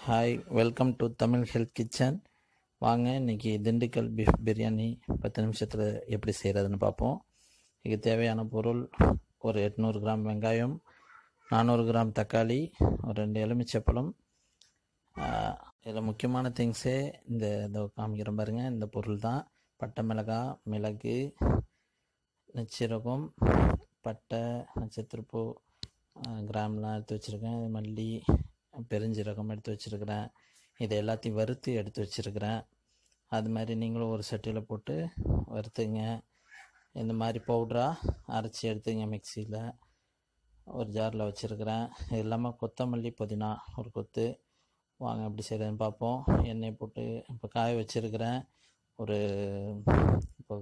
Hi, welcome to Tamil health kitchen. வாங்க, இன்றைக்கி Dindigul beef biryani 10 நிமிஷத்தில் எப்படி செய்கிறதுன்னு பார்ப்போம். இதுக்கு தேவையான பொருள்: ஒரு 800 கிராம் வெங்காயம், 400 கிராம் தக்காளி, ஒரு 2 எலுமிச்சப்பழம். இதில் முக்கியமான திங்ஸே இந்த காமிக்கிற பாருங்க, இந்த பொருள் தான். பட்டை மிளகாய், மிளகு, நெச்சீரகம், பட்டை, நட்சத்திரப்பூ, கிராம்லாம் எடுத்து வச்சுருக்கேன். மல்லி, பெருஞ்சீரகம் எடுத்து வச்சுருக்கிறேன். இதை எல்லாத்தையும் வறுத்து எடுத்து வச்சுருக்கிறேன். அது மாதிரி நீங்களும் ஒரு சட்டியில் போட்டு வறுத்துங்க. இந்த மாதிரி பவுடராக அரைச்சி எடுத்துங்க. மிக்சியில் ஒரு ஜாரில் வச்சுருக்கிறேன். இது இல்லாமல் கொத்தமல்லி, புதினா ஒரு கொத்து. வாங்க எப்படி செய்கிறதுன்னு பார்ப்போம். எண்ணெய் போட்டு இப்போ காய வச்சுருக்கிறேன். ஒரு இப்போ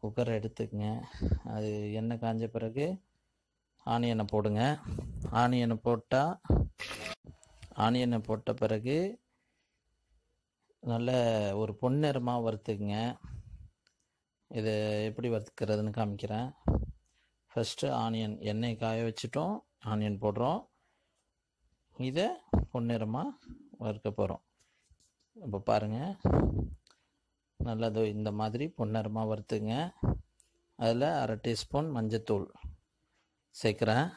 குக்கர் எடுத்துக்கங்க. அது எண்ணெய் காஞ்ச பிறகு ஆனியனை போடுங்க. ஆனியனை போட்ட பிறகு நல்ல ஒரு பொன்னிறமாக வறுத்துக்குங்க. இதை எப்படி வறுத்துக்கிறதுன்னு காமிக்கிறேன். ஃபஸ்ட்டு ஆனியன், எண்ணெய் காய வச்சுட்டோம், ஆனியன் போடுறோம். இதை பொன்னிறமாக வறுக்க போகிறோம். இப்போ பாருங்கள், நல்லது. இந்த மாதிரி பொன்னிறமாக வறுத்துங்க. அதில் 1/2 டீஸ்பூன் மஞ்சத்தூள் சேர்க்குறேன்.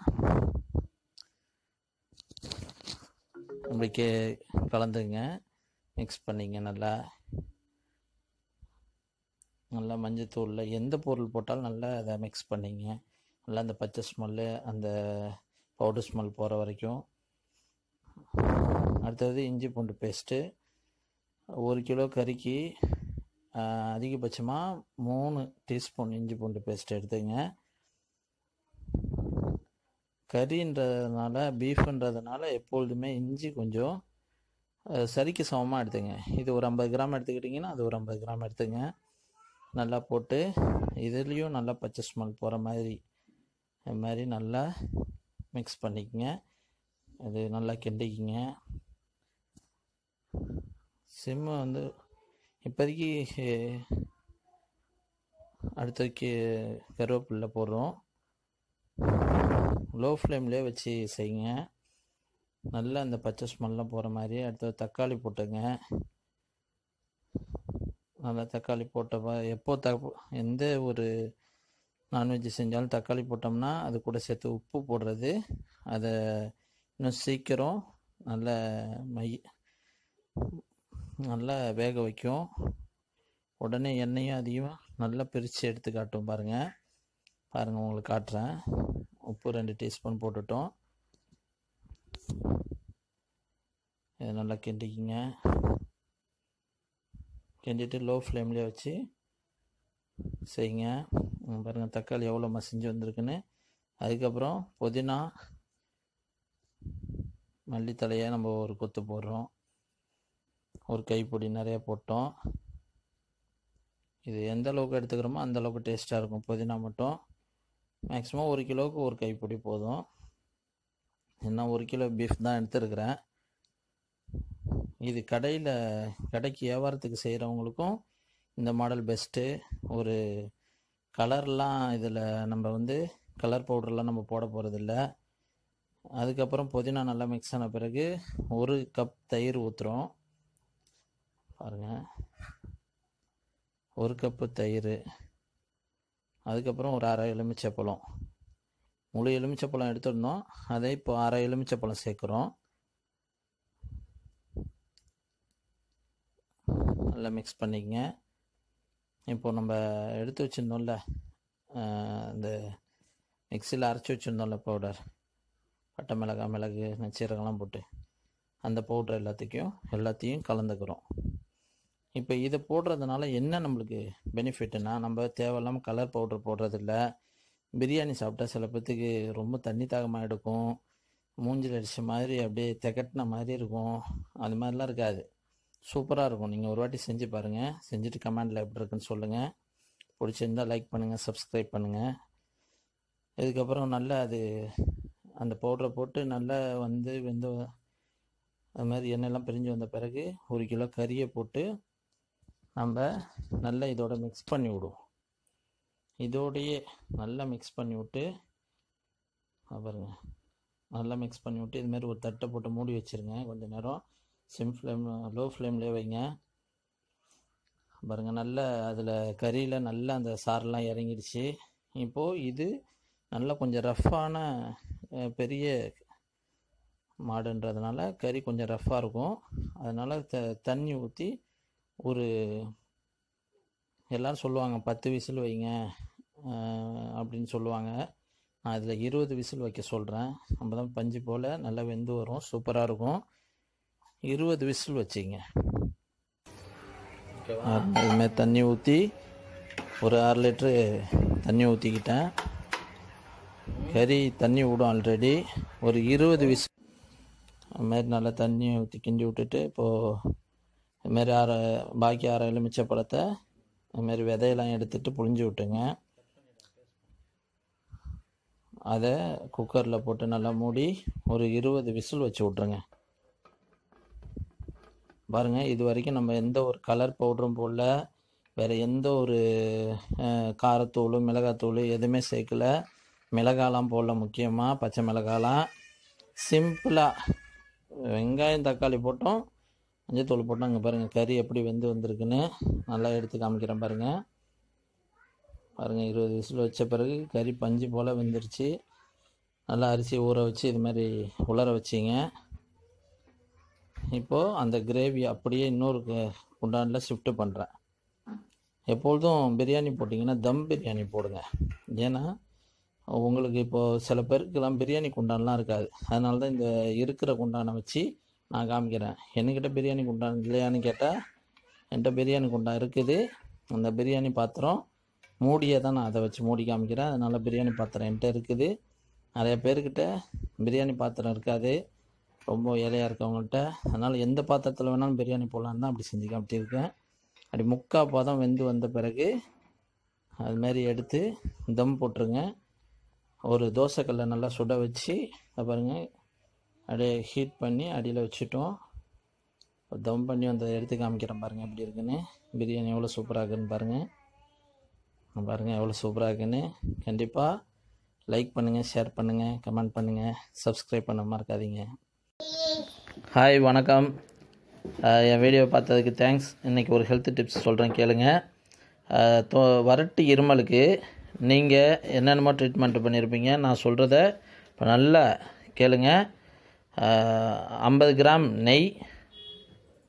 இப்படி கலந்துங்க, மிக்ஸ் பண்ணிங்க. நல்லா மஞ்சத்தூளில் எந்த பொருள் போட்டாலும் நல்லா அதை மிக்ஸ் பண்ணிங்க. நல்லா அந்த பச்சை ஸ்மெல்லு, அந்த பவுடர் ஸ்மெல் போகிற வரைக்கும். அடுத்தது இஞ்சி பூண்டு பேஸ்ட்டு. 1 கிலோ கறிக்கு அதிகபட்சமாக 3 டீஸ்பூன் இஞ்சி பூண்டு பேஸ்ட் எடுத்துங்க. கறின்றதுனால, பீஃப்ன்றதுனால எப்பொழுதுமே இஞ்சி கொஞ்சம் சரிக்கு சமமாக எடுத்துங்க. இது ஒரு 50 கிராம் எடுத்துக்கிட்டிங்கன்னா அது ஒரு 50 கிராம் எடுத்துங்க. நல்லா போட்டு இதுலேயும் நல்லா பச்சை ஸ்மெல் போகிற மாதிரி இது மாதிரி நல்லா மிக்ஸ் பண்ணிக்கங்க. அது நல்லா கிண்டிக்கிங்க. சிம்மு வந்து இப்போதைக்கு அடுத்ததுக்கு கருவேப்பிலை போடுறோம். லோ ஃப்ளேம்லேயே வச்சு செய்யுங்க. நல்லா அந்த பச்சை ஸ்மெல்லாம் போகிற மாதிரி. அடுத்தது தக்காளி போட்டுங்க. நல்லா தக்காளி போட்டப்போ எந்த ஒரு நான்வெஜ் செஞ்சாலும் தக்காளி போட்டோம்னா அது கூட சேர்த்து உப்பு போடுறது அதை இன்னும் சீக்கிரம் நல்லா வேக வைக்கும். உடனே எண்ணெயும் அதிகம் நல்லா பிரித்து எடுத்து காட்டும். பாருங்கள் உங்களுக்கு காட்டுறேன். உப்பு 2 டீஸ்பூன் போட்டுட்டோம். இதை நல்லா கிண்டிக்கிங்க. கிண்டிட்டு லோ ஃப்ளேம்லேயே வச்சு செய்யுங்க. பாருங்கள் தக்காளி எவ்வளோ மசிஞ்சு வந்திருக்குன்னு. அதுக்கப்புறம் புதினா, மல்லித்தலையை நம்ம ஒரு கொத்து போடுறோம். ஒரு கைப்பிடி நிறைய போட்டோம். இது எந்த அளவுக்கு எடுத்துக்கிறோமோ அந்த அளவுக்கு டேஸ்ட்டாக இருக்கும். புதினா மட்டும் மேக்ஸிமம் 1 கிலோவுக்கு ஒரு கைப்பிடி போதும். என்ன 1 கிலோ பீஃப் தான் எடுத்துருக்கிறேன். இது கடைக்கு வியாபாரத்துக்கு செய்கிறவங்களுக்கும் இந்த மாடல் பெஸ்ட்டு. ஒரு கலர்லாம் இதில் நம்ம கலர் பவுடர்லாம் நம்ம போட போகிறதில்ல. அதுக்கப்புறம் புதினா நல்லா மிக்ஸ் ஆன பிறகு 1 கப் தயிர் ஊற்றுறோம். பாருங்கள், 1 கப்பு தயிர். அதுக்கப்புறம் ஒரு 1/2 எலுமிச்சப்பழம். முழு எலுமிச்சப்பழம் எடுத்துடணும். அதை இப்போ 1/2 எலுமிச்சப்பழம் சேர்க்குறோம். நல்லா மிக்ஸ் பண்ணிக்கங்க. இப்போ நம்ம எடுத்து வச்சுருந்தோம்ல, இந்த மிக்சியில் அரைச்சி வச்சுருந்தோம்ல பவுடர், பட்டை மிளகாய், மிளகு, நச்சீரகம்லாம் போட்டு அந்த பவுடர் எல்லாத்தையும் கலந்துக்கிறோம். இப்போ இதை போடுறதுனால என்ன நம்மளுக்கு பெனிஃபிட்னா, நம்ம தேவையில்லாமல் கலர் பவுடர் போடுறதில்ல. பிரியாணி சாப்பிட்டா சில பேர்த்துக்கு ரொம்ப தண்ணி தாகமாக எடுக்கும், மூஞ்சில் அடித்த மாதிரி அப்படியே திகட்டின மாதிரி இருக்கும். அது மாதிரிலாம் இருக்காது, சூப்பராக இருக்கும். நீங்கள் ஒரு வாட்டி செஞ்சு பாருங்கள். செஞ்சுட்டு கமெண்டில் எப்படி இருக்குன்னு சொல்லுங்கள். பிடிச்சிருந்தால் லைக் பண்ணுங்கள், சப்ஸ்கிரைப் பண்ணுங்கள். இதுக்கப்புறம் நல்லா அந்த பவுடரை போட்டு நல்லா வெந்து அது மாதிரி எண்ணெய்லாம் பிரிஞ்சு வந்த பிறகு 1 கிலோ கறியை போட்டு நம்ம நல்லா இதோட மிக்ஸ் பண்ணி விடுவோம். இதோடையே நல்லா மிக்ஸ் பண்ணி விட்டு பாருங்க, நல்லா மிக்ஸ் பண்ணி விட்டு இதுமாரி ஒரு தட்டை போட்டு மூடி வச்சுருங்க. கொஞ்சம் நேரம் லோ ஃப்ளேம்லேயே வைங்க. பாருங்கள், நல்லா அதில் கறியில் நல்லா அந்த சாரெலாம் இறங்கிடுச்சு. இப்போது இது நல்லா கொஞ்சம் ரஃப்பான பெரிய மாடுன்றதுனால கறி கொஞ்சம் ரஃப்பாக இருக்கும். அதனால் தண்ணி ஊற்றி ஒரு எல்லோரும் சொல்லுவாங்க 10 விசில் வைங்க அப்படின்னு சொல்லுவாங்க. நான் இதில் 20 விசில் வைக்க சொல்கிறேன். நம்ம தான் பஞ்சு போல் நல்லா வெந்து வரும், சூப்பராக இருக்கும். 20 விசில் வச்சிங்க. இதுமாதிரி தண்ணி ஊற்றி ஒரு 6 லிட்ரு தண்ணி ஊற்றிக்கிட்டேன். கறி தண்ணி விடும் ஆல்ரெடி. ஒரு 20 விசில் அதுமாரி நல்லா தண்ணி ஊற்றி கிண்டி விட்டுட்டு, இப்போது இதுமாரி பாக்கி 6 எலுமிச்சை பழத்தை அதுமாரி விதையெல்லாம் எடுத்துகிட்டு புழிஞ்சு விட்டுங்க. அதை குக்கரில் போட்டு நல்லா மூடி ஒரு 20 விசில் வச்சு விட்ருங்க. பாருங்கள், இது வரைக்கும் நம்ம எந்த ஒரு கலர் பவுடரும் போடல, வேறு எந்த ஒரு காரத்தூள் மிளகாத்தூள் எதுவுமே சேர்க்கல. மிளகாலாம் போடல, முக்கியமாக பச்சை மிளகாலாம். சிம்பிளாக வெங்காயம் தக்காளி போட்டோம், மஞ்சத்தூள் போட்டோம். அங்கே பாருங்கள் கறி எப்படி வெந்து வந்திருக்குன்னு நல்லா எடுத்து காமிக்கிறேன். பாருங்கள் 20 விசில் வச்ச பிறகு கறி பஞ்சு போல் வெந்துருச்சு. நல்லா அரிசி ஊற வச்சு இது மாதிரி உலர வச்சிங்க. இப்போது அந்த கிரேவி அப்படியே இன்னொரு குண்டானில் ஷிஃப்ட்டு பண்ணுறேன். எப்பொழுதும் பிரியாணி போட்டிங்கன்னா தம் பிரியாணி போடுங்க. ஏன்னா உங்களுக்கு இப்போது சில பேருக்குலாம் பிரியாணி குண்டான்லாம் இருக்காது. அதனால தான் இந்த இருக்கிற குண்டானை வச்சு நான் காமிக்கிறேன். என்கிட்ட பிரியாணி குண்டான் இல்லையான்னு கேட்டால் என்கிட்ட பிரியாணி குண்டான் இருக்குது. அந்த பிரியாணி பாத்திரம் மூடியை தான் நான் அதை வச்சு மூடி காமிக்கிறேன். அதனால் பிரியாணி பாத்திரம் என்கிட்ட இருக்குது. நிறைய பேர்கிட்ட பிரியாணி பாத்திரம் இருக்காது, ரொம்ப ஏழையாக இருக்கவங்கள்ட்ட. அதனால் எந்த பாத்திரத்தில் வேணாலும் பிரியாணி போடலான்னு தான் அப்படி செஞ்சு காமிச்சிருக்கேன். அப்படி முக்கால் பாதம் வெந்து வந்த பிறகு அதுமாரி எடுத்து தம் போட்டுருங்க. ஒரு தோசைக்கல்லை நல்லா சுட வச்சு பாருங்கள், அப்படியே ஹீட் பண்ணி அடியில் வச்சுட்டோம். தம் பண்ணி வந்ததை எடுத்து காமிக்கிறேன். பாருங்கள் எப்படி இருக்குன்னு, பிரியாணி எவ்வளோ சூப்பராக இருக்குன்னு பாருங்கள். எவ்வளோ சூப்பராக இருக்குன்னு. கண்டிப்பாக லைக் பண்ணுங்கள், ஷேர் பண்ணுங்கள், கமெண்ட் பண்ணுங்கள், சப்ஸ்கிரைப் பண்ண மறக்காதீங்க. ஹாய், வணக்கம். என் வீடியோ பார்த்ததுக்கு தேங்க்ஸ். இன்றைக்கி ஒரு ஹெல்த் டிப்ஸ் சொல்கிறேன், கேளுங்க. வறட்டு இருமலுக்கு நீங்கள் என்னென்னமோ ட்ரீட்மெண்ட் பண்ணியிருப்பீங்க. நான் சொல்கிறத இப்போ நல்லா கேளுங்க. 50 கிராம் நெய்,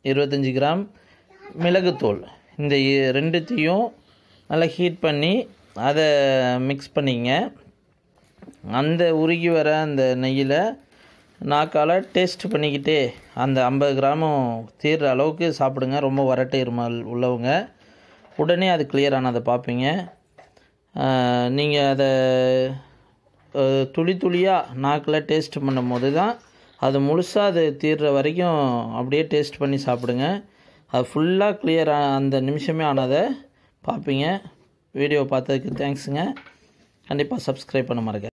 25 கிராம் மிளகுத்தூள், இந்த ரெண்டுத்தையும் நல்லா ஹீட் பண்ணி அதை மிக்ஸ் பண்ணிங்க. அந்த உருகி வர அந்த நெய்யில் நாக்கால் டேஸ்ட் பண்ணிக்கிட்டே அந்த 50 கிராமும் தீர்ற அளவுக்கு சாப்பிடுங்க. ரொம்ப வறட்டு இருமல் உள்ளவங்க உடனே அது கிளியர் ஆனதை பார்ப்பீங்க. நீங்கள் அதை துளி துளியாக நாக்கில் டேஸ்ட் பண்ணும் போது தான் அது முழுசாக அது தீர்ற வரைக்கும் அப்படியே டேஸ்ட் பண்ணி சாப்பிடுங்க. அது ஃபுல்லாக கிளியர் அந்த நிமிஷமே ஆனதை பார்ப்பீங்க. வீடியோ பார்த்ததுக்கு தேங்க்ஸுங்க. கண்டிப்பாக சப்ஸ்கிரைப் பண்ண மறக்க.